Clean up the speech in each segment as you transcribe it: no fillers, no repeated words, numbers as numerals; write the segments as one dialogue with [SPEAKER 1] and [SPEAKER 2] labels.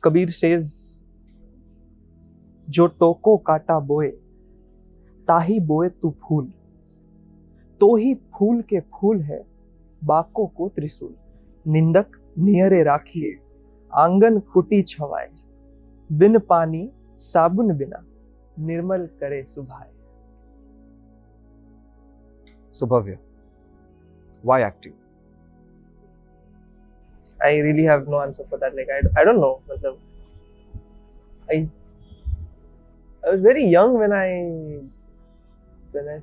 [SPEAKER 1] Kabir says, जो टोको काटा बोए, ताही बोए तू फूल, तो ही फूल के फूल है, बाकों को त्रिशूल। निंदक नियरे राखिए, आंगन कुटी छवाए, बिन पानी साबुन बिना, निर्मल करे सुभाए।
[SPEAKER 2] So Bhavya, why acting?
[SPEAKER 1] I really have no answer for that. Like I don't know. I was very young when I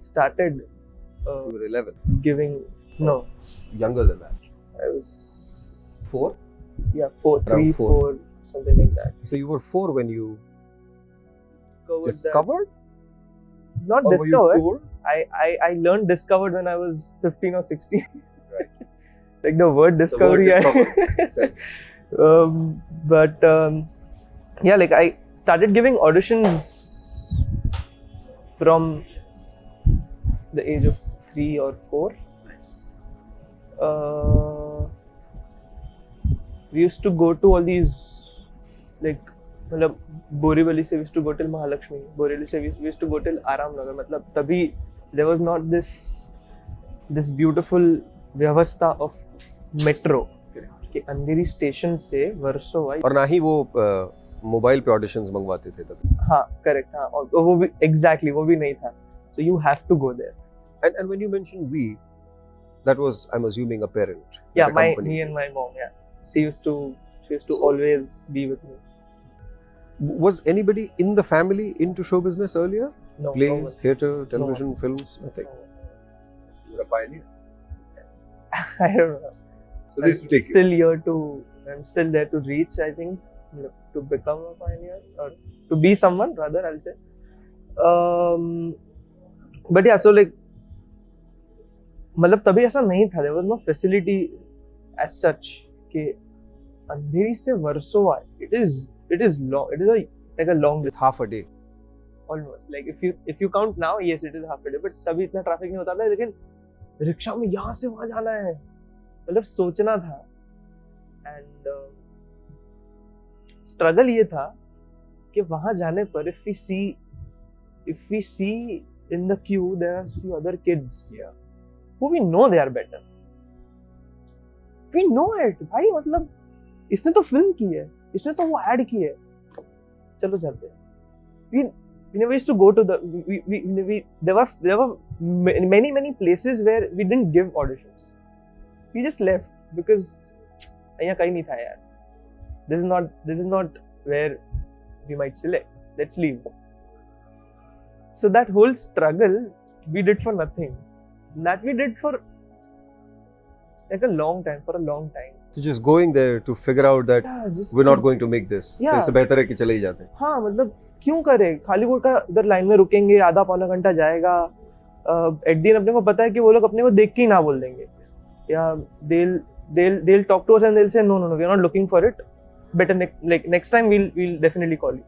[SPEAKER 1] started.
[SPEAKER 2] You were 11.
[SPEAKER 1] Giving no.
[SPEAKER 2] Younger than that.
[SPEAKER 1] I was
[SPEAKER 2] 4?
[SPEAKER 1] Yeah, 4,
[SPEAKER 2] Around
[SPEAKER 1] 3, 4, something like that.
[SPEAKER 2] So you were 4 when you
[SPEAKER 1] discovered?
[SPEAKER 2] that?
[SPEAKER 1] Not
[SPEAKER 2] or
[SPEAKER 1] discovered.
[SPEAKER 2] Were you told?
[SPEAKER 1] I learned discovered when I was 15 or 16.
[SPEAKER 2] Right.
[SPEAKER 1] Like the word discovery. Yeah, like I started giving auditions from the age of 3 or 4.
[SPEAKER 2] Nice.
[SPEAKER 1] We used to go to all these, like, Borivali se we used to go till Mahalakshmi. Borivali se we used to go till Aram Nagar. Tabhi there was not this beautiful vyavastha of metro. कि अंधेरी station से वर्सोवा
[SPEAKER 2] और ना ही वो mobile पे auditions मंगवाते थे तब.
[SPEAKER 1] हाँ, करेक्ट. हाँ, और वो भी एग्जैक्टली वो भी नहीं था. So you have to go there.
[SPEAKER 2] And when you mentioned we, that was, I'm assuming, a parent.
[SPEAKER 1] Yeah, me and my mom. Yeah, she used to always be with me.
[SPEAKER 2] Was anybody in the family into show business earlier?
[SPEAKER 1] No.
[SPEAKER 2] Plays, theatre, television, films, nothing. You were a pioneer.
[SPEAKER 1] I don't know.
[SPEAKER 2] So they used to take
[SPEAKER 1] I'm still there to reach, I think, to become a pioneer or to be someone rather, I'll say. But yeah, so like, मतलब तभी ऐसा नहीं था. There was no facility as such कि अंधेरी से Versova. It is long. It is like a long.
[SPEAKER 2] It's half a day.
[SPEAKER 1] Almost. Like if you count now, yes, it is half a day. But तभी इतना traffic नहीं होता था. लेकिन rickshaw में यहाँ से वहाँ जाना है. मतलब सोचना था. And struggle ये था कि वहाँ जाने पर if we see in the queue there are few other kids.
[SPEAKER 2] Yeah.
[SPEAKER 1] Who we know they are better. We know it. भाई मतलब इसने तो फिल्म की है, इसने तो वो ऐड की है, चलो चलते हैं. We never used to go to there were many places where we didn't give auditions. We just left because यहाँ कहीं नहीं था यार. This is not where we might select. Let's leave. So that whole struggle we did for nothing. That we did for like a long time.
[SPEAKER 2] So just going there to figure out that we're not going to make this.
[SPEAKER 1] Yeah.
[SPEAKER 2] तो इससे बेहतर है कि चले ही जाते हैं.
[SPEAKER 1] हाँ, मतलब क्यों करें? हॉलीवुड का इधर लाइन में रुकेंगे, आधा पौना घंटा जाएगा. एट दिन अपने को पता है कि वो लोग अपने को देख के ही ना बोल देंगे. या they'll talk to us and they'll say no, we are not looking for it. Better next time we'll definitely call you.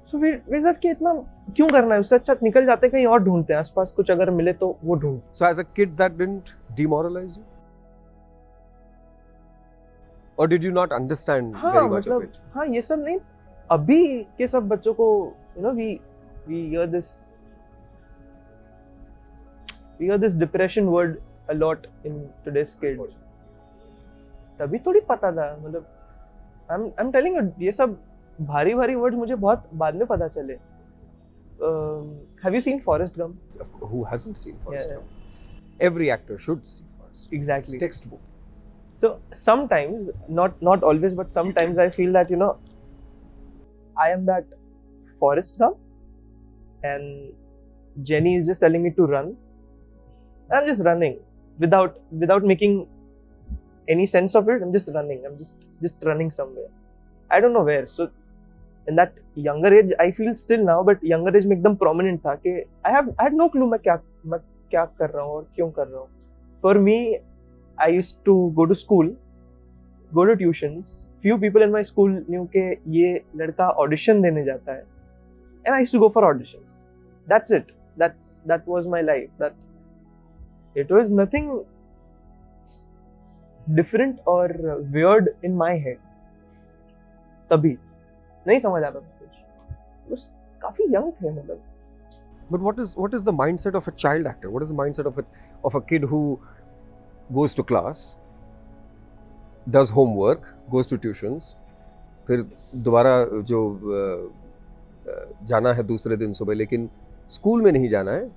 [SPEAKER 1] So we said कि इतना क्यों करना है? उससे अच्छा निकल जाते हैं, कहीं और ढूंढते हैं. आसपास कुछ अगर मिले तो वो ढूंढ.
[SPEAKER 2] So as a kid that didn't demoralize you? Or did you not understand very much of it?
[SPEAKER 1] हाँ, ये सब नहीं. अभी के सब बच्चों को we hear this depression word a lot in today's kids. तभी थोड़ी पता था. मतलब I'm telling you, ये सब भारी words मुझे बहुत बाद में पता चले. Have you seen Forrest Gump?
[SPEAKER 2] Who hasn't seen Forrest
[SPEAKER 1] Yeah.
[SPEAKER 2] Gump? Every actor should see Forrest Gump.
[SPEAKER 1] Exactly.
[SPEAKER 2] It's textbook.
[SPEAKER 1] So sometimes, not always, but sometimes I feel that I am that Forrest Gump, and Jenny is just telling me to run. I'm just running without making any sense of it. I'm just running. I'm just running somewhere. I don't know where. So in that younger age, I feel still now, but younger age में एकदम prominent था कि I had no clue मैं क्या कर रहा हूँ और क्यों कर रहा हूँ. For me, I used to go to school, go to tuitions. Few people in my school knew कि ये लड़का audition देने जाता है, and I used to go for auditions. That's it. That was my life. That it was nothing different or weird in my head. तभी नहीं समझ आता था कुछ, बस काफी यंग थे मतलब.
[SPEAKER 2] But what is the mindset of a child actor? What is the mindset of a kid who goes to class, does homework, goes to tuitions, फिर दोबारा जो जाना है दूसरे दिन सुबह, लेकिन स्कूल में नहीं जाना है,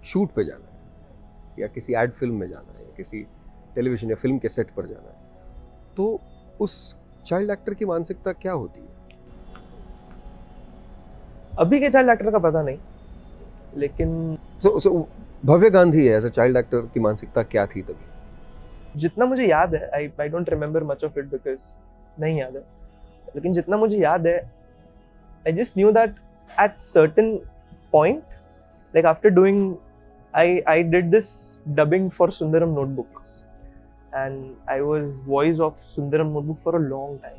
[SPEAKER 2] शूट पे जाना है या किसी एड फिल्म में जाना है या किसी टेलीविजन या फिल्म के सेट पर जाना है, तो उस चाइल्ड एक्टर की मानसिकता क्या होती है?
[SPEAKER 1] अभी के चाइल्ड एक्टर का पता नहीं, लेकिन
[SPEAKER 2] So भव्य गांधी है एज अ चाइल्ड एक्टर की मानसिकता क्या थी तभी?
[SPEAKER 1] जितना मुझे याद है, I don't remember much of it because नहीं याद है, लेकिन जितना मुझे याद है, I just knew that at certain point, like after doing, I did this dubbing for Sundaram notebooks and I was voice of Sundaram notebook for a long time.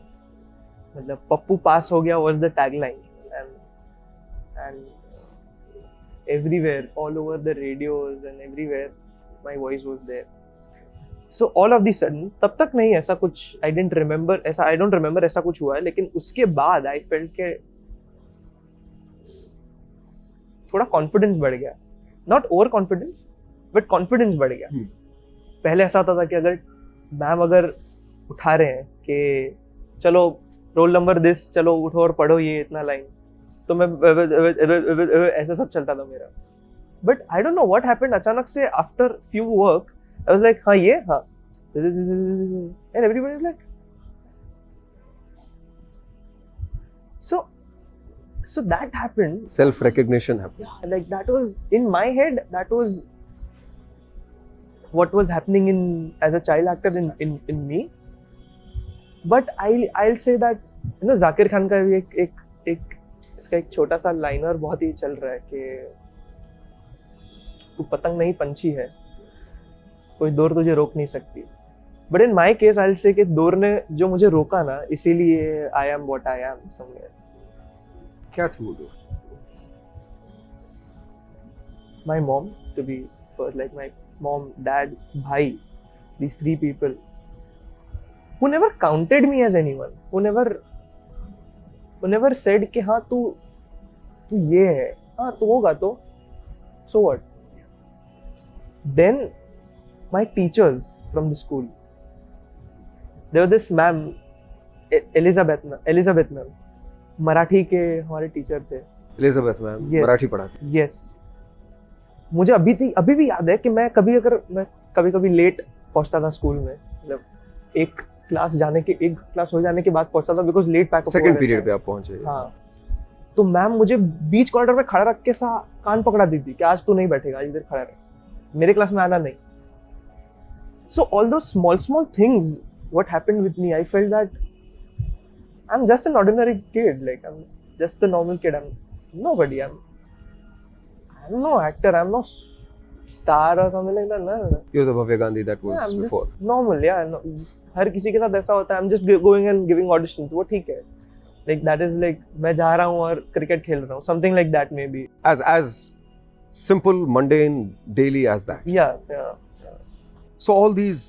[SPEAKER 1] मतलब पप्पू पास हो गया was the tagline, and everywhere, all over the radios and everywhere my voice was there. So all of the sudden, तब तक नहीं ऐसा कुछ, I don't remember ऐसा कुछ हुआ है, लेकिन उसके बाद I felt के थोड़ा confidence बढ़ गया, not over confidence but confidence बढ़ गया. पहले ऐसा होता था कि अगर मैम अगर उठा रहे हैं कि चलो रोल नंबर दिस, चलो उठो और पढ़ो ये इतना लाइन, तो मैं ऐसा सब चलता था मेरा. But I don't know what happened, अचानक से after few work I was like हाँ ये हाँ, and everybody is like, so that happened,
[SPEAKER 2] Self recognition happened.
[SPEAKER 1] like that was in my head, that was what was happening in as a child actor in me. But I'll say that, you know, Zakir Khan का भी एक इसका एक छोटा सा liner बहुत ही चल रहा है कि तू पतंग नहीं पंछी है, कोई दौर तुझे रोक नहीं सकती. But in my case I से कि दौर ने जो मुझे रोका ना, इसीलिए I am what I am somewhere.
[SPEAKER 2] क्या थी वो दौर?
[SPEAKER 1] My mom, to be first, like my mom, dad, भाई, these three people who never counted me as anyone, who never said कि हाँ तू ये है, हाँ तू होगा तो so what. Then my teachers from the school, there was this ma'am, Elizabeth ma'am, Marathi के हमारे टीचर थे.
[SPEAKER 2] एलिजाबेथ मैम मराठी पढ़ाती.
[SPEAKER 1] Yes. मुझे अभी भी याद है कि मैं कभी लेट पहुंचता था स्कूल में, मतलब एक क्लास हो जाने के बाद पहुंचता था, because late pack
[SPEAKER 2] second period पे आप पहुंचे.
[SPEAKER 1] हाँ, तो मैम मुझे बीच कॉरिडोर में खड़ा रख के कान पकड़ा दी थी कि आज तू नहीं बैठेगा, आज इधर खड़ा रहे, मेरे क्लास में आना नहीं. So all those small things what happened with me, I felt that I am just an ordinary kid, like I am just a normal kid, I am nobody, I am no actor, I am no star or something like that. No.
[SPEAKER 2] You're the Bhavya Gandhi that was
[SPEAKER 1] I'm
[SPEAKER 2] before.
[SPEAKER 1] Just normal, yeah. No, हर किसी के साथ ऐसा होता है. I'm just going and giving auditions. वो ठीक है. Like that is like मैं जा रहा हूँ और क्रिकेट खेल रहा हूँ. Something like that maybe.
[SPEAKER 2] As simple, mundane, daily as that.
[SPEAKER 1] Yeah.
[SPEAKER 2] So all these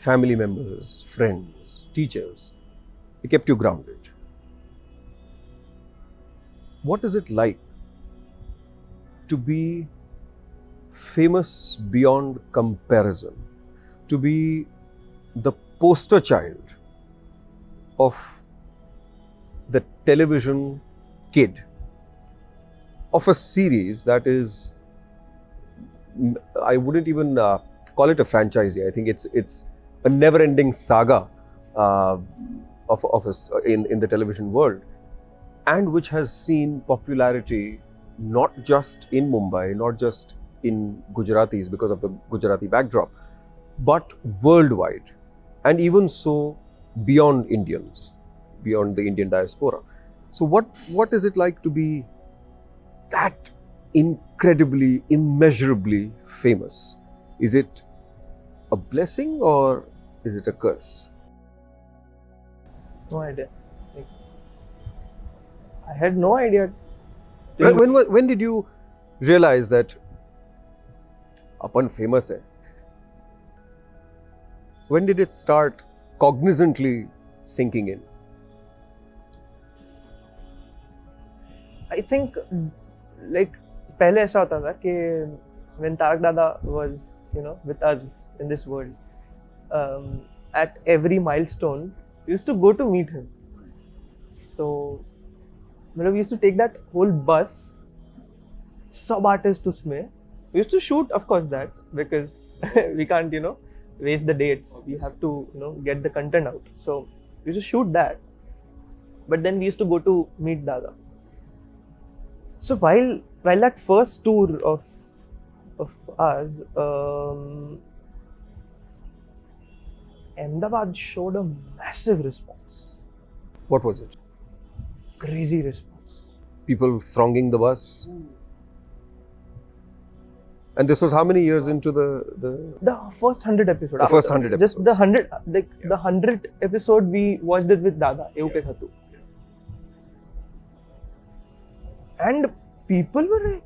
[SPEAKER 2] family members, friends, teachers, they kept you grounded. What is it like to be famous beyond comparison, to be the poster child of the television kid of a series that is, I wouldn't even call it a franchise. I think it's a never-ending saga in the television world, and which has seen popularity not just in Mumbai, not just in Gujaratis because of the Gujarati backdrop, but worldwide, and even so beyond Indians, beyond the Indian diaspora. So what is it like to be that incredibly, immeasurably famous? Is it a blessing or is it a curse?
[SPEAKER 1] No idea. I had no idea.
[SPEAKER 2] When did you realize that upon famous है? When did it start cognizantly sinking in?
[SPEAKER 1] I think like पहले ऐसा होता था कि when Tarak Dada was with us in this world, at every milestone we used to go to meet him. So we used to take that whole bus, sub artists उसमें. We used to shoot, of course, that because we can't waste the dates. We have to get the content out. So we used to shoot that, but then we used to go to meet Dada. So while that first tour of ours, Ahmedabad showed a massive response.
[SPEAKER 2] What was it?
[SPEAKER 1] Crazy response.
[SPEAKER 2] People thronging the bus. And this was how many years into the
[SPEAKER 1] first 100 episode.
[SPEAKER 2] The first 100
[SPEAKER 1] Just the
[SPEAKER 2] episodes.
[SPEAKER 1] 100, the 100th episode we watched it with Dada. And people were like,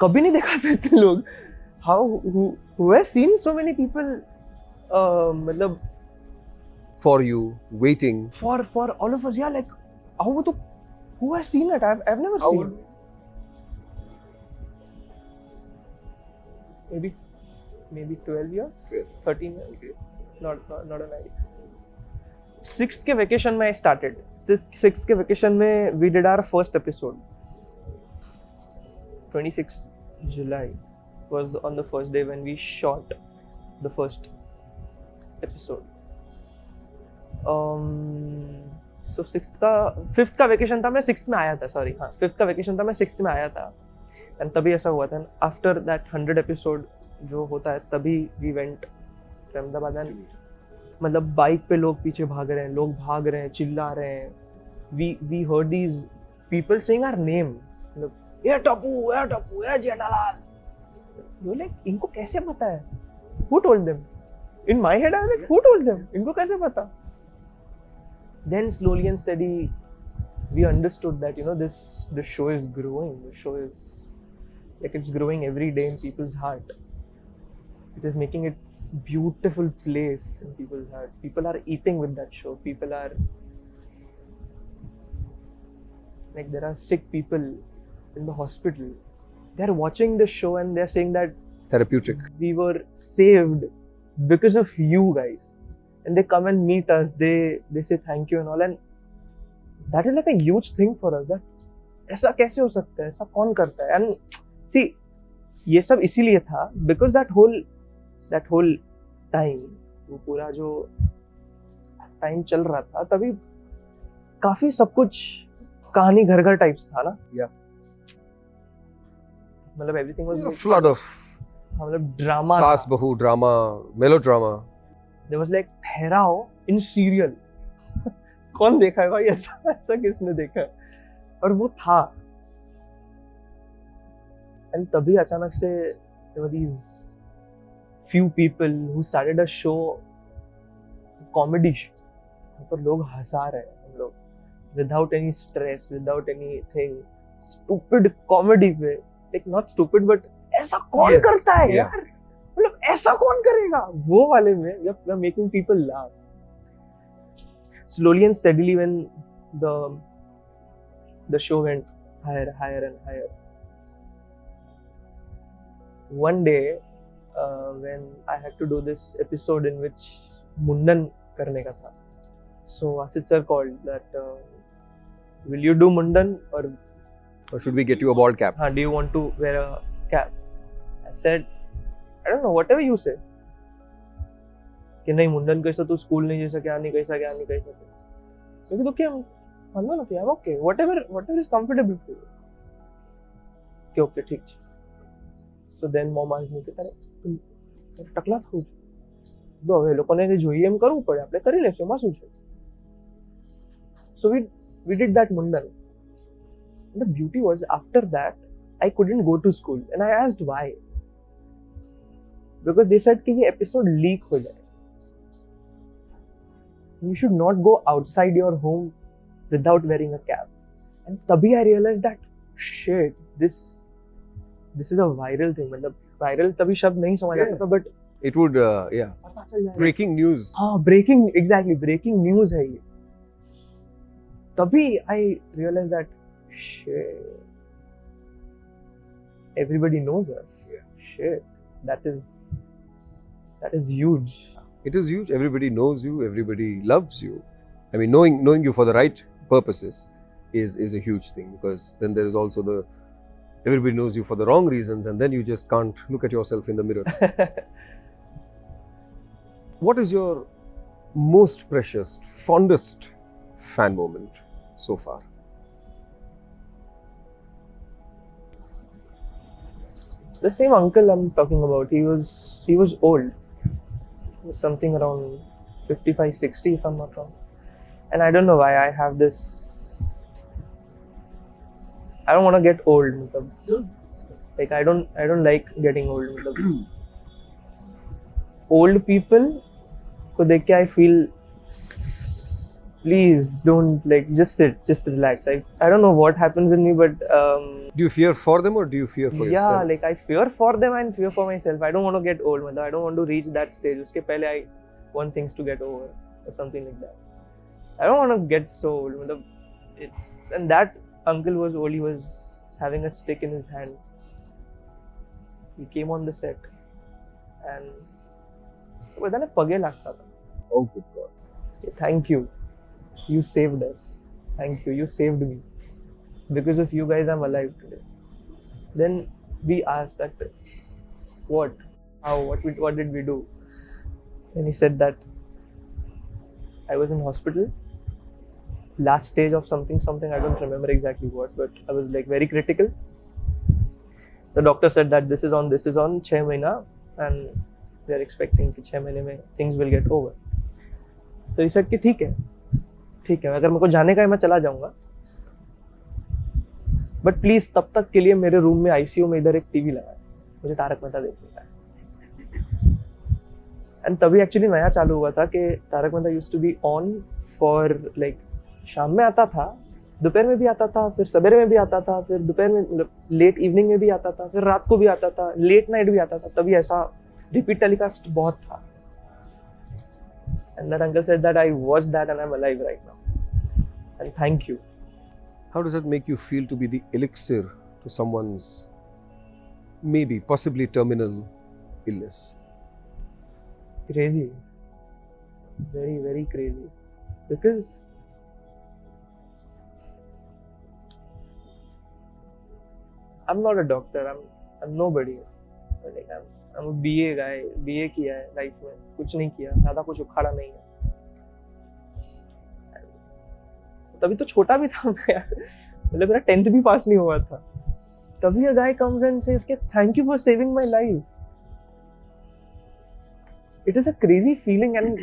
[SPEAKER 1] कभी नहीं देखा था इतने लोग. Who have seen so many people, मतलब
[SPEAKER 2] for you, waiting.
[SPEAKER 1] For all of us, yeah, like who has seen it? I've never seen. Maybe 12 years, 13 years. Okay. Not an idea. 6th के vacation में I started. 6th के vacation में we did our first episode. 26th July was on the first day when we shot the first episode. So 5th का vacation था, मैं 6th में आया था. Sorry, हाँ 5th का vacation था, मैं 6th में आया था. And तभी ऐसा हुआ था. After that 100 episode जो होता है, तभी we went to Ahmedabad and मतलब बाइक पे लोग पीछे भाग रहे हैं, लोग भाग रहे हैं, चिल्ला रहे हैं. We heard these people saying our name. मतलब ये टप्पू, ये जेठालाल. You're like, इनको कैसे पता है? Who told them? In my head, I was like, who told them? इनको कैसे पता? Then slowly and steady, we understood that this show is growing. The show is like it's growing every day in people's heart. It is making its beautiful place in people's heart. People are eating with that show. People are like, there are sick people in the hospital. They're watching the show and they're saying that
[SPEAKER 2] Therapeutic.
[SPEAKER 1] we were saved because of you guys. And they come and meet us. They say thank you and all. And that is like a huge thing for us. That ऐसा कैसे हो सकता है? ऐसा कौन करता है? And see, ये सब इसीलिए था because that whole time, वो पूरा जो टाइम चल रहा था, तभी काफी सब कुछ कहानी घर टाइप्स था ना.
[SPEAKER 2] Yeah.
[SPEAKER 1] मतलब everything was
[SPEAKER 2] a flood of
[SPEAKER 1] मतलब ड्रामा.
[SPEAKER 2] सास बहू drama, melodrama.
[SPEAKER 1] There was like ठहराव in serial. कौन देखा है भाई ऐसा किसने देखा है? और वो था. And तभी अचानक से there were these few people who started a show, comedy show. पर लोग हंसा रहे हैं हम लोग without any stress, without anything, stupid comedy पे. Like not stupid but ऐसा कौन करता है यार? मतलब ऐसा कौन करेगा? वो वाले में we are making people laugh. Slowly and steadily when the show went higher and higher. One day when I had to do this episode in which Mundan करने का था. So Asit sir called that will you do Mundan or
[SPEAKER 2] should we get you a bald cap?
[SPEAKER 1] Do you want to wear a cap? I said, I don't know, whatever you say. कि नहीं मुंडन कैसा तू school नहीं जैसा क्या नहीं कैसा क्योंकि तो क्या मानो ना क्या okay whatever is comfortable for you. कि ओके ठीक है. So then mom asked me કે તારે ટકલા થવું છે તો હવે લોકોને જે જોઈએ એમ કરવું પડે આપણે કરી લેશું એમાં શું છે. So we did that mundan. And the beauty was after that I couldn't go to school and I asked why. Because they said कि ये episode leak हो जाए. You should not go outside your home without wearing a cap. And तभी I realized that shit, this is a viral thing. मतलब viral तभी शब्द नहीं समझ आता था but
[SPEAKER 2] it would breaking news.
[SPEAKER 1] हाँ breaking news है ये. तभी I realized that shit. Everybody knows us. Shit. That is huge.
[SPEAKER 2] It is huge. Everybody knows you. Everybody loves you. I mean, knowing you for the right purposes is a huge thing, because then there is also the everybody knows you for the wrong reasons, and then you just can't look at yourself in the mirror. What is your most precious, fondest fan moment so far?
[SPEAKER 1] The same uncle I'm talking about, he was old. He was something around 55, 60 if I'm not wrong. And I don't know why I have this. I don't want to get old. Like I don't like getting old. Old people ko dekh ke I feel, please don't, like, just sit, just relax. I don't know what happens in me, but
[SPEAKER 2] do you fear for them or do you fear for yourself?
[SPEAKER 1] Yeah, like I fear for them and fear for myself. I don't want to get old. I don't want to reach that stage. Uske pehle I want things to get over or something like that. I don't want to get so old. And that uncle was old. He was having a stick in his hand. He came on the set and बताने पगे लगता था.
[SPEAKER 2] Oh good God.
[SPEAKER 1] Thank you. You saved us. Thank you. You saved me. Because of you guys, I'm alive today. Then we asked that, what? How? What did we do? And he said that I was in hospital, last stage of something. I don't remember exactly what, but I was like very critical. The doctor said that this is on 6 mahina, and we are expecting कि 6 महीने में things will get over. So he said कि ठीक है, अगर मेरे को जाने का है मैं चला जाऊंगा, बट प्लीज तब तक के लिए मेरे रूम में आईसीयू में इधर एक टीवी लगा है, मुझे तारक मेहता देखने का है. एंड तभी एक्चुअली नया चालू हुआ था कि Tarak Mehta used to be on for like शाम में आता था, दोपहर में भी आता था, फिर सवेरे में भी आता था, फिर दोपहर में मतलब लेट इवनिंग में भी आता था, फिर रात को भी आता था, लेट नाइट भी आता था. तभी ऐसा रिपीट टेलीकास्ट बहुत था. And that uncle said that I watched that and I'm alive right now. And thank you.
[SPEAKER 2] How does that make you feel to be the elixir to someone's maybe, possibly terminal illness?
[SPEAKER 1] Crazy. Very, very crazy. Because I'm not a doctor. I'm nobody. Like I'm a BA guy. BA किया है life में, कुछ नहीं किया, ज़्यादा कुछ उखाड़ा नहीं है. तभी तो छोटा भी था मैं यार, मतलब मेरा 10th भी पास नहीं हुआ था. तभी a guy comes and says कि thank you for saving my life. It is a crazy feeling, and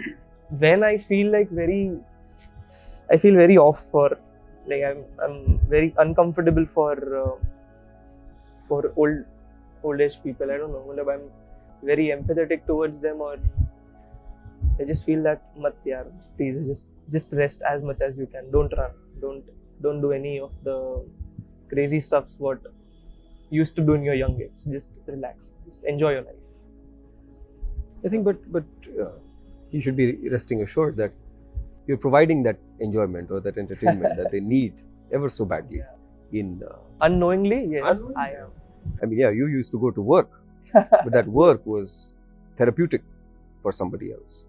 [SPEAKER 1] when I feel like I feel very off for, like I'm very uncomfortable for old age people. I don't know, मतलब I'm very empathetic towards them, or I just feel that mat yaar, please just rest as much as you can. Don't run. Don't do any of the crazy stuffs what you used to do in your young age. Just relax. Just enjoy your life.
[SPEAKER 2] I think, but you should be resting assured that you're providing that enjoyment or that entertainment that they need ever so badly. In
[SPEAKER 1] unknowingly, yes, I am.
[SPEAKER 2] I mean, yeah, you used to go to work, but that work was therapeutic for somebody else.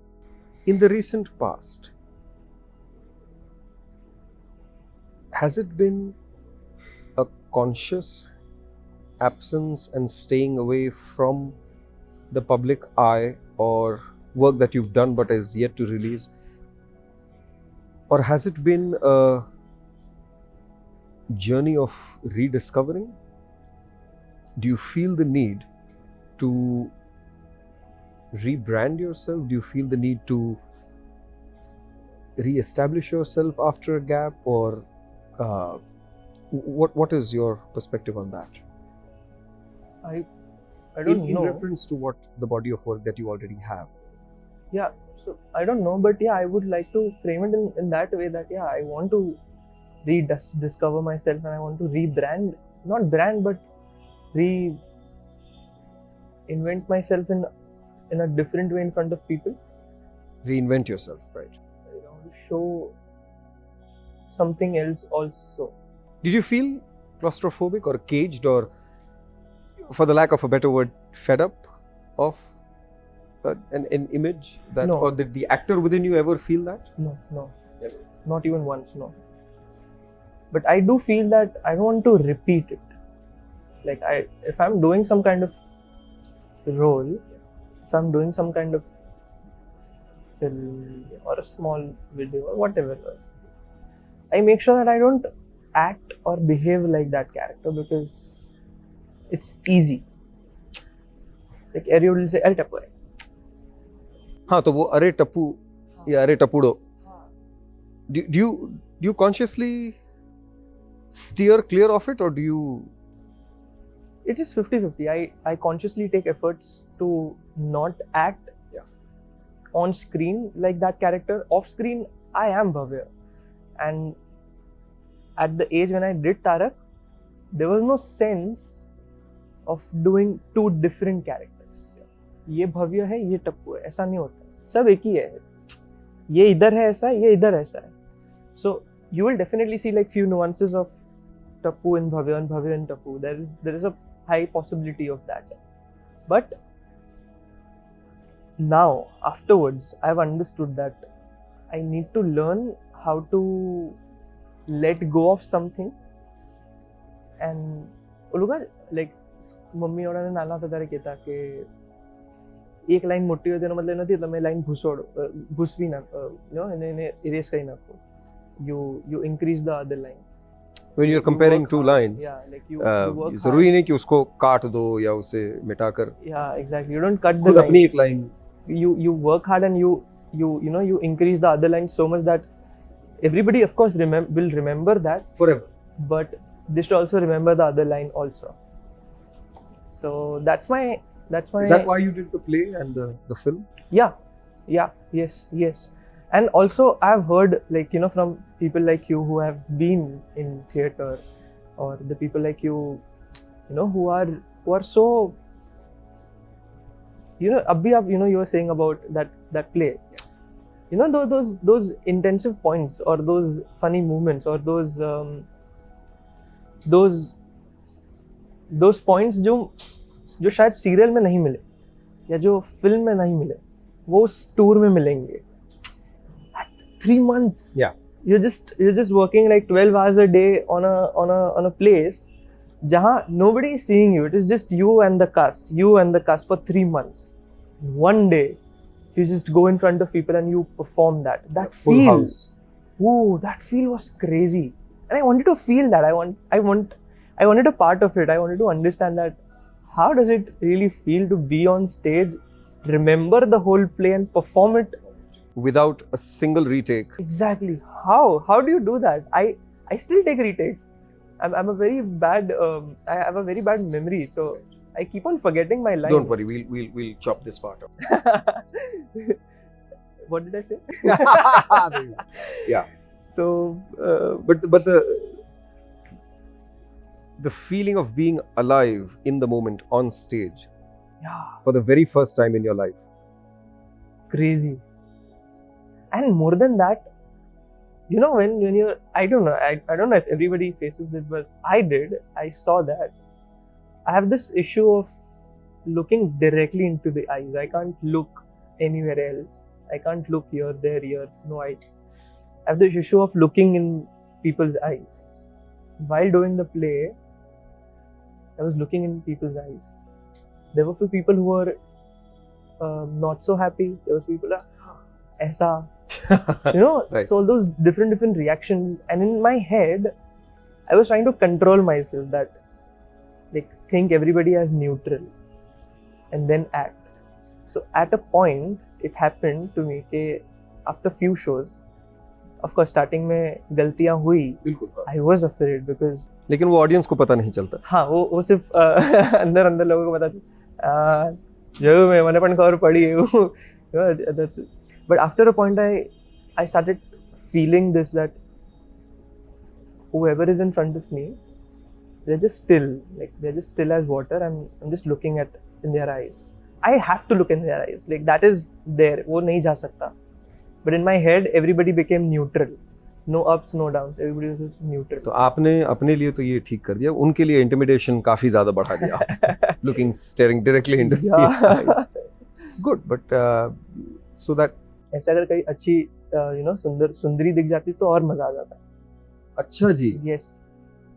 [SPEAKER 2] In the recent past, has it been a conscious absence and staying away from the public eye, or work that you've done but is yet to release? Or has it been a journey of rediscovering? Do you feel the need to rebrand yourself? Do you feel the need to re-establish yourself after a gap? Or what is your perspective on that?
[SPEAKER 1] I don't know.
[SPEAKER 2] In reference to what the body of work that you already have.
[SPEAKER 1] Yeah, so I don't know, but yeah, I would like to frame it in that way that I want to rediscover myself, and I want to rebrand, not brand, but reinvent myself in a different way in front of people.
[SPEAKER 2] Reinvent yourself, right?
[SPEAKER 1] I want to show something else also.
[SPEAKER 2] Did you feel claustrophobic or caged or, for the lack of a better word, fed up of an image that,
[SPEAKER 1] No.
[SPEAKER 2] or did the actor within you ever feel that?
[SPEAKER 1] No.
[SPEAKER 2] Never.
[SPEAKER 1] Not even once, no. But I do feel that I want to repeat it. Like if I'm doing some kind of role, if I'm doing some kind of film or a small video or whatever, I make sure that I don't act or behave like that character because it's easy. Like everyone will say, "Arey Tapu hai."
[SPEAKER 2] हाँ तो वो अरे टप्पू या अरे टपुड़ो. Do you consciously steer clear of it, or do you?
[SPEAKER 1] It is 50-50. I consciously take efforts to not act on screen like that character. Off screen, I am Bhavya. And at the age when I did Tarak, there was no sense of doing two different characters. ये भव्य है, ये टप्पू है, ऐसा नहीं होता. सब एक ही है. ये इधर है ऐसा, ये इधर ऐसा है. So you will definitely see like few nuances of Tapu in Bhavya and Bhavya in Tapu. There is a high possibility of that. But now, afterwards, I've understood that I need to learn how to let go of something. And like mummy और ने नाला होता था कहता कि एक line मोटी होती है ना मतलब नहीं तो मैं लाइन घुस भी ना इन्हें इरेज कहीं ना को you increase the other line.
[SPEAKER 2] When you're comparing two lines,
[SPEAKER 1] yeah, like you work
[SPEAKER 2] जरूरी नहीं कि उसको काट दो या उसे मिटाकर.
[SPEAKER 1] Yeah, exactly. You don't cut the
[SPEAKER 2] खुद
[SPEAKER 1] line.
[SPEAKER 2] अपनी एक line.
[SPEAKER 1] You work hard and you increase the other line so much that everybody of course will remember that
[SPEAKER 2] Forever.
[SPEAKER 1] But they should also remember the other line also. So that's my.
[SPEAKER 2] Is that why you did the play and the film?
[SPEAKER 1] Yeah, yes. And also I've heard like from people like you who have been in theatre, or the people like you who are so Abhi you were saying about that play. Those intensive points or those funny moments or those points जो शायद serial में नहीं मिले या जो film में नहीं मिले वो उस टूर में मिलेंगे. 3 months.
[SPEAKER 2] Yeah.
[SPEAKER 1] You're just working like 12 hours a day on a place जहाँ nobody is seeing you. It is just you and the cast for 3 months. One day you just go in front of people and you perform that. That
[SPEAKER 2] full
[SPEAKER 1] feel.
[SPEAKER 2] house.
[SPEAKER 1] Ooh, that feel was crazy. And I wanted to feel that. I wanted a part of it. I wanted to understand that. How does it really feel to be on stage, remember the whole play and perform it
[SPEAKER 2] without a single retake?
[SPEAKER 1] Exactly. How do you do that? I still take retakes. I'm a very bad. I have a very bad memory, so I keep on forgetting my lines.
[SPEAKER 2] Don't worry, we'll chop this part out.
[SPEAKER 1] What did I say?
[SPEAKER 2] Yeah.
[SPEAKER 1] So,
[SPEAKER 2] but the feeling of being alive in the moment on stage, for the very first time in your life,
[SPEAKER 1] crazy. And more than that, when you're, I don't know if everybody faces this, but I saw that I have this issue of looking directly into the eyes. I can't look anywhere else. I can't look here, there, here. No, I have this issue of looking in people's eyes. While doing the play, I was looking in people's eyes. There were few people who were not so happy. There was people aisa.
[SPEAKER 2] Right.
[SPEAKER 1] So all those different reactions. And in my head, I was trying to control myself that, like, think everybody as neutral and then act. So at a point, it happened to me that after few shows, of course, starting में गलतियाँ हुई. I was afraid because.
[SPEAKER 2] लेकिन वो audience को पता नहीं चलता.
[SPEAKER 1] हाँ, वो सिर्फ अंदर लोगों को पता चलता. जो मैंने पण खबर पड़ी है. But after a point, I started feeling this, that whoever is in front of me, they're just still, like they're just still as water, and I'm just looking in their eyes. I have to look in their eyes, like that is there, वो नहीं जा सकता. But in my head, everybody became neutral. No ups, no downs. Everybody was just neutral.
[SPEAKER 2] तो आपने अपने लिए तो ये ठीक कर दिया, उनके लिए इंटिमिडेशन काफी ज्यादा बढ़ा दिया. Looking, staring directly into the eyes. Good, but so that.
[SPEAKER 1] ऐसे अगर कहीं अच्छी सुंदरी दिख जाती तो और मजा आ जाता.
[SPEAKER 2] अच्छा जी.
[SPEAKER 1] Yes,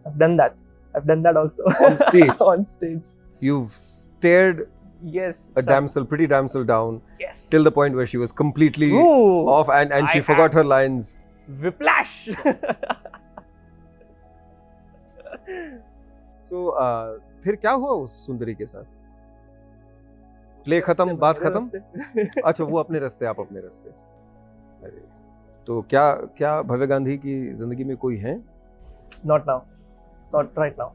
[SPEAKER 1] I've done that. I've done that also.
[SPEAKER 2] On stage.
[SPEAKER 1] On stage.
[SPEAKER 2] You've stared.
[SPEAKER 1] Yes.
[SPEAKER 2] Pretty damsel down.
[SPEAKER 1] Yes.
[SPEAKER 2] Till the point where she was completely off and she forgot her lines.
[SPEAKER 1] Whiplash.
[SPEAKER 2] So फिर क्या हुआ उस सुंदरी के साथ? Play खत्म, बात खत्म. अच्छा, वो अपने रास्ते, आप अपने रास्ते. अरे, तो क्या भव्य गांधी की जिंदगी में कोई है?
[SPEAKER 1] Not now. Not right now.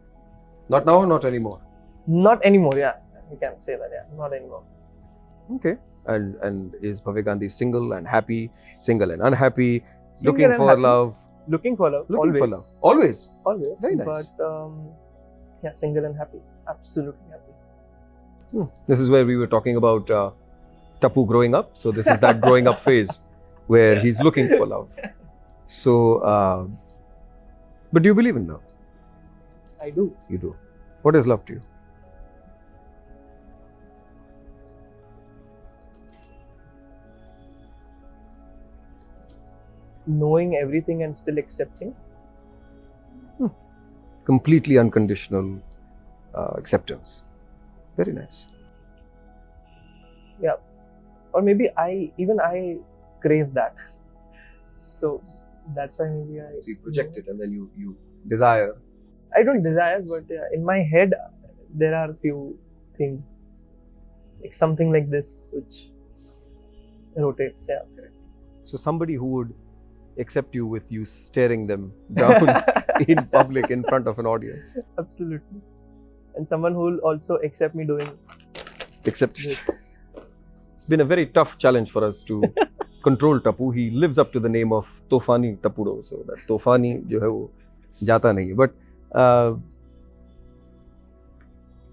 [SPEAKER 2] Not now, not anymore.
[SPEAKER 1] Not anymore. Yeah, you can say that. Yeah, not anymore.
[SPEAKER 2] Okay. And is Bhavya Gandhi single and happy, single and unhappy,
[SPEAKER 1] Single
[SPEAKER 2] looking
[SPEAKER 1] and
[SPEAKER 2] for
[SPEAKER 1] happy.
[SPEAKER 2] love?
[SPEAKER 1] Looking for love.
[SPEAKER 2] Looking
[SPEAKER 1] always.
[SPEAKER 2] for love. Always.
[SPEAKER 1] Always.
[SPEAKER 2] Very nice.
[SPEAKER 1] But yeah, single and happy. Absolutely happy.
[SPEAKER 2] This is where we were talking about Tapu growing up. So this is that growing up phase where he's looking for love. So, but do you believe in love?
[SPEAKER 1] I do.
[SPEAKER 2] You do. What is love to you?
[SPEAKER 1] Knowing everything and still accepting.
[SPEAKER 2] Completely unconditional acceptance. Very nice.
[SPEAKER 1] Yeah. Or maybe I crave that. So that's why maybe I.
[SPEAKER 2] So you project it and then you desire.
[SPEAKER 1] I don't desire, but yeah, in my head there are few things, like something like this which rotates. Yeah.
[SPEAKER 2] So somebody who would accept you with you staring them down in public in front of an audience.
[SPEAKER 1] Absolutely. And someone who will also accept me doing.
[SPEAKER 2] Except it's been a very tough challenge for us to control Tapu. He lives up to the name of Tofani Tapudo. So that Tofani जो है वो जाता नहीं. But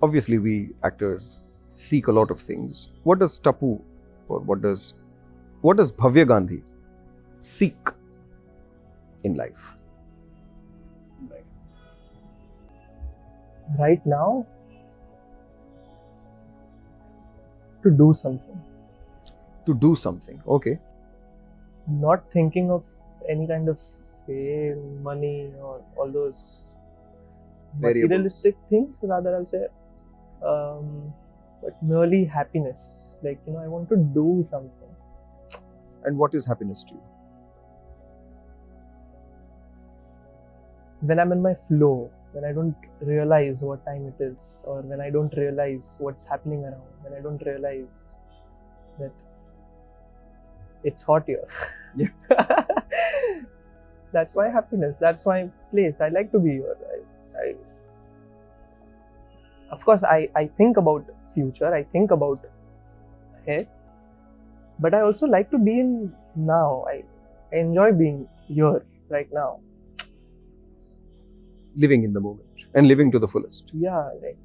[SPEAKER 2] obviously we actors seek a lot of things. What does Tapu or what does Bhavya Gandhi seek in life?
[SPEAKER 1] Right now, to do something.
[SPEAKER 2] To do something. Okay.
[SPEAKER 1] Not thinking of any kind of fame, money, or all those materialistic things. Rather, I'll say, but merely happiness. Like, I want to do something.
[SPEAKER 2] And what is happiness to you?
[SPEAKER 1] When I'm in my flow, when I don't realize what time it is, or when I don't realize what's happening around, when I don't realize that it's hot here.
[SPEAKER 2] Yeah.
[SPEAKER 1] That's my happiness. That's my place. I like to be here. Of course, I think about future. I think about ahead. But I also like to be in now. I enjoy being here right now.
[SPEAKER 2] Living in the moment and living to the fullest.
[SPEAKER 1] Yeah, like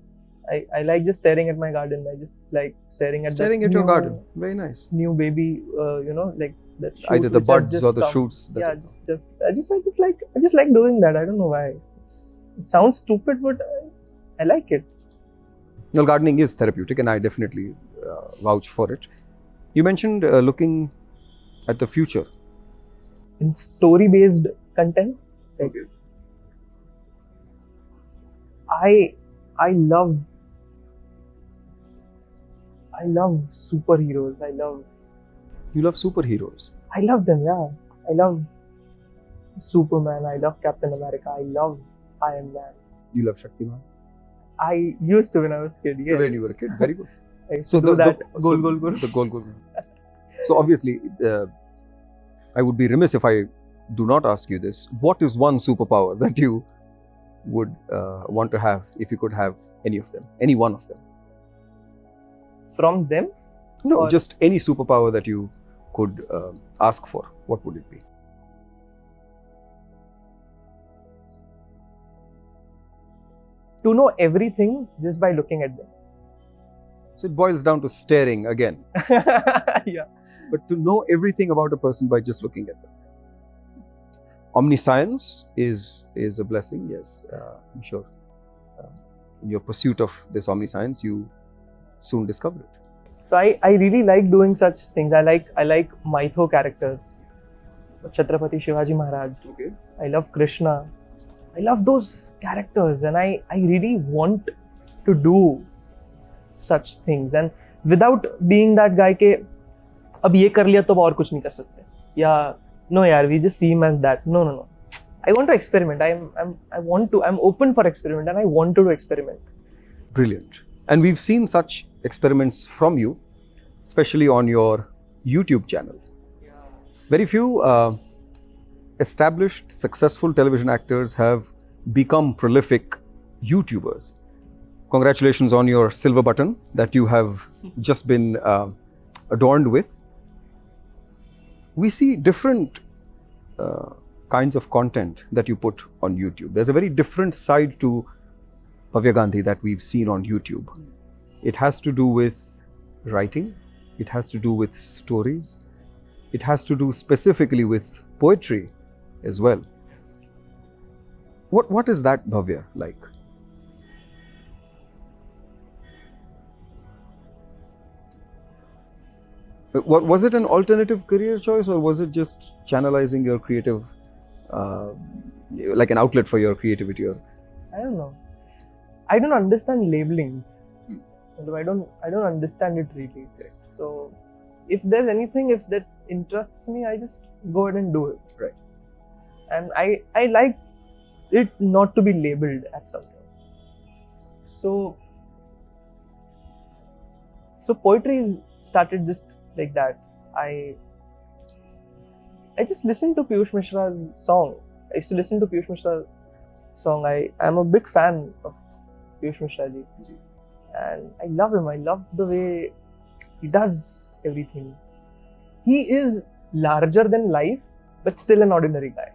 [SPEAKER 1] I like just staring at my garden. I just like staring at
[SPEAKER 2] your garden. Very nice.
[SPEAKER 1] New baby, like that. Shoot
[SPEAKER 2] Either the
[SPEAKER 1] which has
[SPEAKER 2] buds
[SPEAKER 1] just
[SPEAKER 2] or the
[SPEAKER 1] come.
[SPEAKER 2] shoots. That
[SPEAKER 1] Yeah, I just like doing that. I don't know why. It sounds stupid, but I like it.
[SPEAKER 2] Well, gardening is therapeutic, and I definitely vouch for it. You mentioned looking at the future.
[SPEAKER 1] In story-based content, like,
[SPEAKER 2] Okay.
[SPEAKER 1] I love superheroes.
[SPEAKER 2] You love superheroes.
[SPEAKER 1] I love them, yeah. I love Superman. I love Captain America. I love Iron Man.
[SPEAKER 2] You love Shaktiman.
[SPEAKER 1] I used to when I was a kid, yes.
[SPEAKER 2] When you were a kid, very good.
[SPEAKER 1] I used to do that. Goal.
[SPEAKER 2] The goal. So obviously, I would be remiss if I do not ask you this. What is one superpower that you would want to have if you could have any of them, any one of them?
[SPEAKER 1] From them?
[SPEAKER 2] No,
[SPEAKER 1] Or-
[SPEAKER 2] just any superpower that you could ask for. What would it be?
[SPEAKER 1] To know everything just by looking at them.
[SPEAKER 2] So it boils down to staring again.
[SPEAKER 1] Yeah.
[SPEAKER 2] But to know everything about a person by just looking at them. omniscience is a blessing. Yes, I'm sure. In your pursuit of this omniscience, you soon discover it.
[SPEAKER 1] So I really like doing such things. I like mytho characters. Chhatrapati Shivaji Maharaj.
[SPEAKER 2] Okay.
[SPEAKER 1] I love Krishna. I love those characters, and I really want to do such things, and without being that guy के अब ये कर लिया तो और कुछ नहीं कर सकते, या no यार we just see him as that. No. I want to experiment. I'm open for experiment, and I want to experiment.
[SPEAKER 2] Brilliant. And we've seen such experiments from you, especially on your YouTube channel. Very few established, successful television actors have become prolific YouTubers. Congratulations on your silver button that you have just been adorned with. We see different kinds of content that you put on YouTube. There's a very different side to Bhavya Gandhi that we've seen on YouTube. It has to do with writing. It has to do with stories. It has to do specifically with poetry as well. What is that, Bhavya, like? Was it an alternative career choice, or was it just channelizing your creative, like an outlet for your creativity? Or
[SPEAKER 1] I don't know. I don't understand labelings. I don't understand it really. So if there's anything, if that interests me, I just go ahead and do it.
[SPEAKER 2] Right.
[SPEAKER 1] And I like it not to be labeled at something. So poetry started just like that. I just listened to Piyush Mishra's song. I used to listen to Piyush Mishra's song. I am a big fan of Piyush Mishra ji. And I love him. I love the way he does everything. He is larger than life, but still an ordinary guy.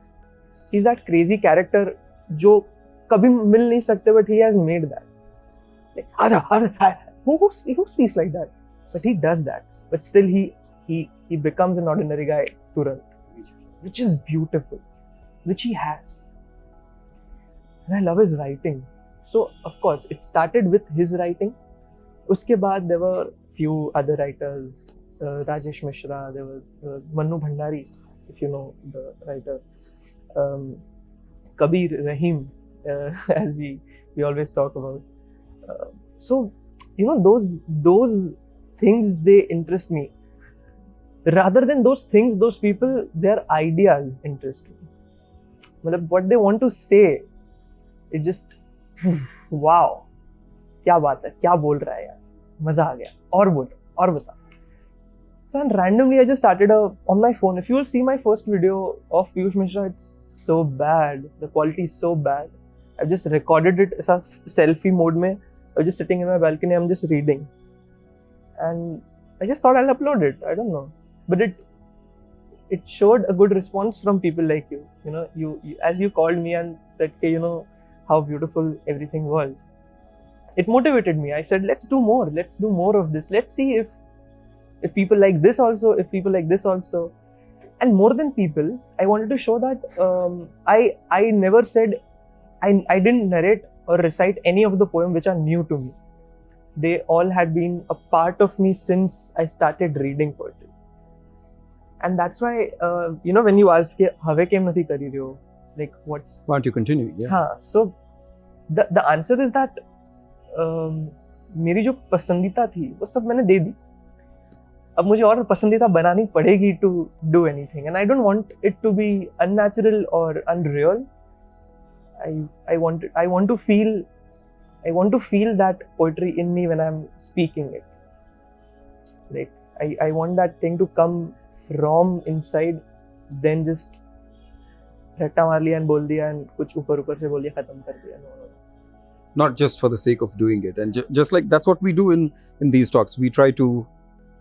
[SPEAKER 1] He's that crazy character जो कभी मिल नहीं सकते, but he has made that. Like, who speaks like that? But he does that. But still he becomes an ordinary guy turant, which is beautiful, which he has. And I love his writing. So of course it started with his writing. Uske baad there were few other writers, Rajesh Mishra, there was Manu Bhandari, if you know the writer, Kabir Rahim, as we always talk about. So you know, those things, they interest me. Rather than those things, those people, their ideas interest me. What they want to say, it just, wow, क्या बात है, क्या बोल रहा है यार, मजा आ गया, और बोल, और बता. So and randomly I just started on my phone. If you will see my first video of Piyush Mishra, it's so bad. The quality is so bad. I've just recorded it as a selfie mode mein. I was just sitting in my balcony, I'm just reading. And I just thought I'll upload it. I don't know. But it showed a good response from people like you. You know, you as you called me and said, hey, you know, how beautiful everything was. It motivated me. I said, let's do more. Let's do more of this. Let's see if people like this also, if people like this also. And more than people, I wanted to show that I never said, I didn't narrate or recite any of the poems which are new to me. They all had been a part of me since I started reading poetry. And that's why, you know, when you asked, "Have kem nathi kari rahe ho?" Like, what's...
[SPEAKER 2] Why don't you continue? Yeah.
[SPEAKER 1] So, the answer is that मेरी जो पसंदीदा थी, वो सब मैंने दे दी. अब मुझे और पसंदीदा बनानी पड़ेगी to do anything. And I don't want it to be unnatural or unreal. I want to feel that poetry in me when I'm speaking it. Like, I want that thing to come from inside, then just रट्टा मार लिया and बोल दिया and कुछ ऊपर से बोल दिया, खत्म कर दिया. No.
[SPEAKER 2] Not just for the sake of doing it. And just like that's what we do in these talks. We try to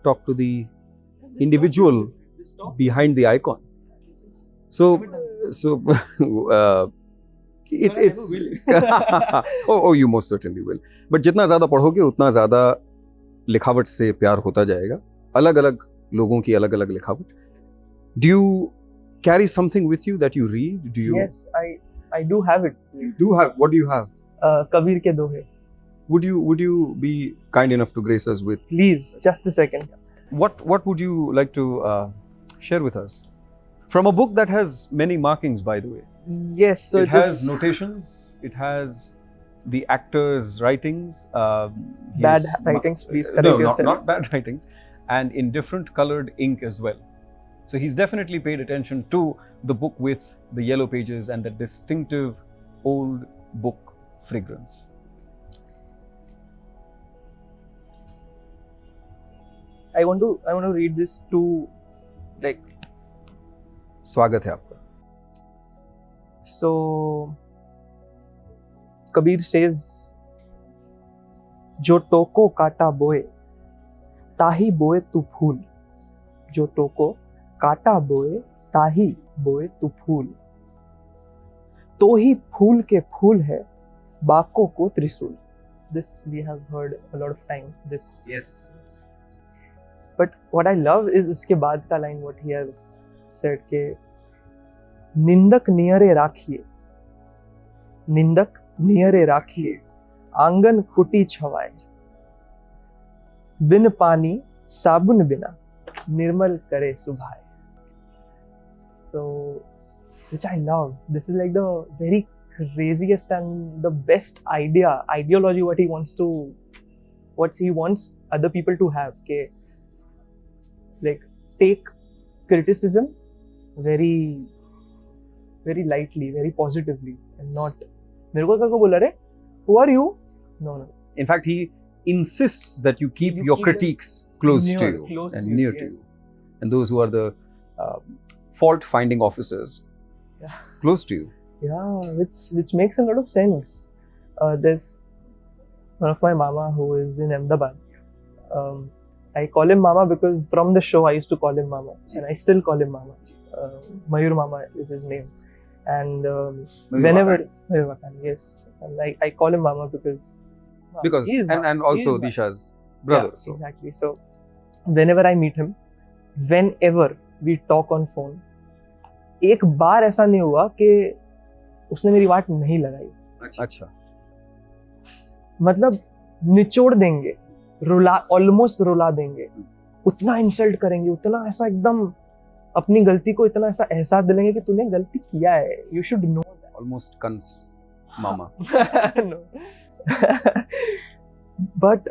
[SPEAKER 2] talk to the individual behind the icon. So it's oh, you most certainly will. But जितना ज़्यादा पढ़ोगे उतना ज़्यादा लिखावट से प्यार होता जाएगा. अलग-अलग लोगों की अलग-अलग लिखावट. Do you carry something with you that you read? Do you?
[SPEAKER 1] Yes, I do have it.
[SPEAKER 2] You do have. What do you have?
[SPEAKER 1] Kabir ke dohe.
[SPEAKER 2] Would you be kind enough to grace us with?
[SPEAKER 1] Please, just a second.
[SPEAKER 2] What would you like to share with us? From a book that has many markings, by the way.
[SPEAKER 1] Yes, so
[SPEAKER 2] it has notations. It has the actors' writings.
[SPEAKER 1] Bad writings, please correct yourself.
[SPEAKER 2] Not bad writings, and in different colored ink as well. So he's definitely paid attention to the book with the yellow pages and the distinctive old book fragrance.
[SPEAKER 1] I want to read this to, like.
[SPEAKER 2] स्वागत है आपका.
[SPEAKER 1] So Kabir says, जो टोको काटा बोए ताही बोए तू फूल, जो टोको काटा बोए ताही बोए तू फूल, तो ही फूल के फूल है बाकों को त्रिशूल. This we have heard a lot of times. This.
[SPEAKER 2] Yes.
[SPEAKER 1] But what I love is उसके बाद का line what he has said के निंदक नियरे राखिए, निंदक नियरे राखिए, आंगन कुटी छवाए, बिन पानी साबुन बिना निर्मल करे सुभाए. So, which I love. This is like the very craziest and the best ideology what he wants other people to have. Okay? Like, take criticism very, very lightly, very positively, and not, मेरे को क्या बोला रे? Who are you? No.
[SPEAKER 2] In fact, he insists that you keep your critiques close to you and near to you, and those who are the fault-finding officers close to you.
[SPEAKER 1] Yeah, which makes a lot of sense. There's one of my mama who is in Ahmedabad. I call him Mama because from the show I used to call him Mama, and I still call him Mama. Mayur Mama is his name, and whenever Mayur Mama, yes, and I call him Mama because
[SPEAKER 2] and also Disha's brother.
[SPEAKER 1] Yeah, so. Exactly. So whenever I meet him, whenever we talk on phone, एक बार ऐसा नहीं हुआ कि उसने मेरी बात नहीं लगाई.
[SPEAKER 2] अच्छा.
[SPEAKER 1] मतलब निचोड़ देंगे, ऑलमोस्ट रुला देंगे, उतना इंसल्ट करेंगे, उतना ऐसा एकदम अपनी गलती को इतना ऐसा एहसास दिलाएंगे कि तूने गलती किया है, you should know that.
[SPEAKER 2] Almost cunts, mama.
[SPEAKER 1] No. But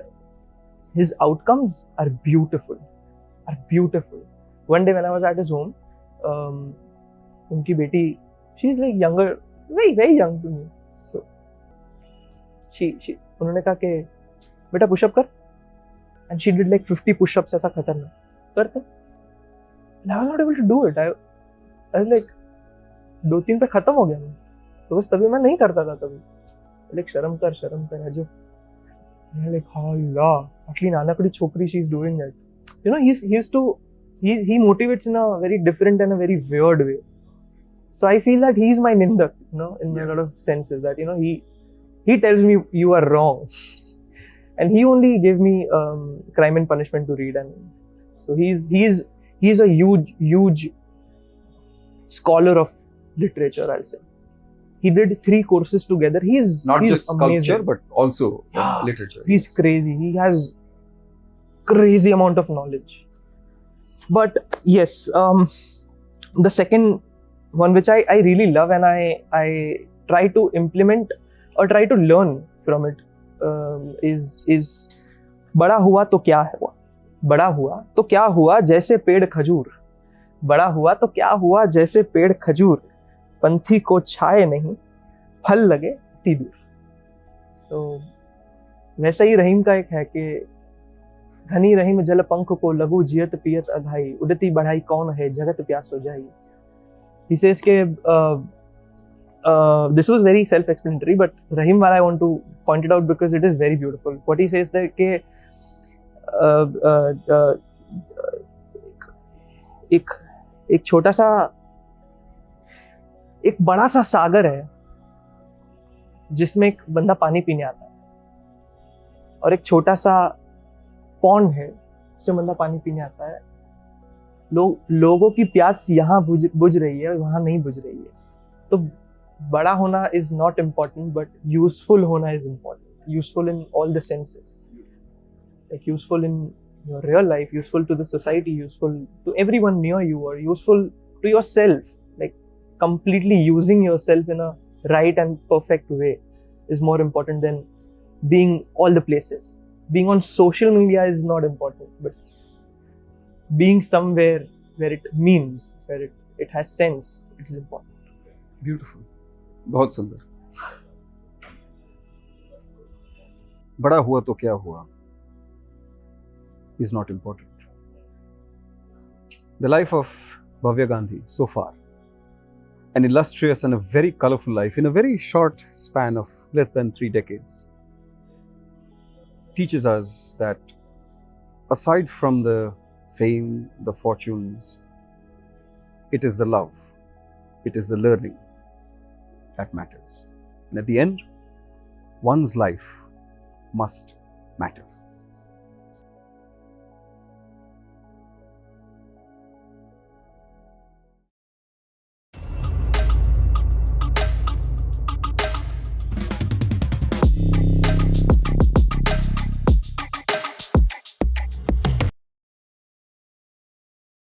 [SPEAKER 1] his outcomes are beautiful. One day when I was at his home, उनकी बेटी, she is like younger, very very young to me. So उन्होंने कहा कि बेटा pushup कर, and she did like 50 push-ups ऐसा खतरनाक करते. And I was not able to do it. I was like 2-3 पे खत्म हो गया मैं, तो बस तभी मैं नहीं करता था तभी. Like शर्म कर आजो. मैं like Allah, actually नानकड़ी छोकरी, she is doing that. You know, he motivates in a very different and a very weird way. So I feel that he is my nindak, you know, in a lot of senses. That, you know, he tells me you are wrong, and he only gave me Crime and Punishment to read, and so he's a huge scholar of literature, I'll say. He did 3 courses together. He's
[SPEAKER 2] just
[SPEAKER 1] amazing.
[SPEAKER 2] Sculpture, but also literature.
[SPEAKER 1] He's crazy. He has crazy amount of knowledge. But yes, the second one which I really love and I try to implement or try to learn from it is बड़ा हुआ तो क्या हुआ, बड़ा हुआ तो क्या हुआ जैसे पेड़ खजूर, बड़ा हुआ तो क्या हुआ जैसे पेड़ खजूर, पंथी को छाए नहीं फल लगे इतनी दूर. So वैसा ही रहीम का एक है कि धनी रहीम जल पंख को लगू जियत पियत अघाई, उड़ती बढ़ाई कौन है जगत प्यासो जाई. He says के this was very self-explanatory, but Rahim wala I want to point it out because it is very beautiful. What he says that के एक छोटा सा, एक बड़ा सा सागर है जिसमें एक बंदा पानी पीने आता है, और एक छोटा सा पॉन्ड है जिसमें बंदा पानी पीने आता है, लोगों की प्यास यहाँ बुझ रही है, वहाँ नहीं बुझ रही है. तो बड़ा होना is not important, but useful होना is important. Useful in all the senses. Like useful in your real life, useful to the society, useful to everyone near you, or useful to yourself. Like completely using yourself in a right and perfect way is more important than being all the places. Being on social media is not important, but being somewhere where it means, where it has sense, it is important.
[SPEAKER 2] Beautiful. बहुत सुंदर. बड़ा हुआ तो क्या हुआ is not important. The life of Bhavya Gandhi so far, an illustrious and a very colorful life in a very short span of less than 3 decades, teaches us that aside from the fame, the fortunes, it is the love, it is the learning that matters. And at the end, one's life must matter.